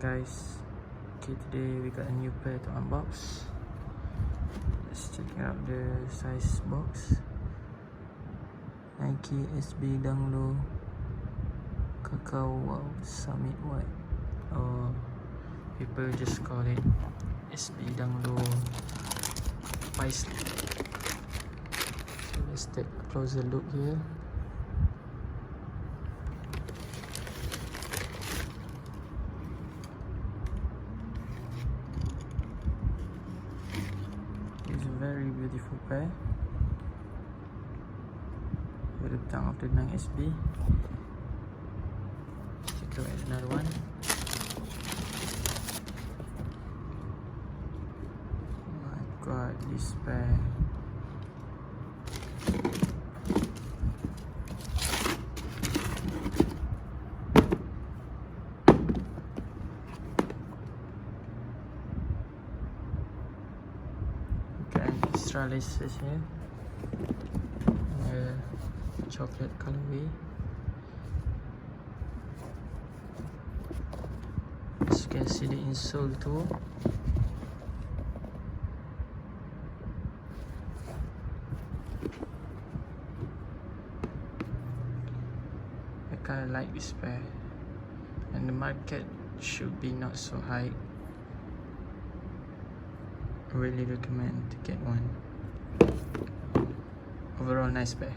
guys, okay, today we got a new pair to unbox. Let's check out the size box. Nike SB Danglo Cacao Wow Summit White, or people just call it SB Danglo PAISLEY. So let's take a closer look here. It's a very beautiful pair with the tongue of the 9SB. Let's take a look at another one. Oh my god, this pair. Extra laces here, chocolate colorway. As you can see, the insole too. I kinda like this pair, and the market should be not so high. I really recommend to get one. Overall, nice pair.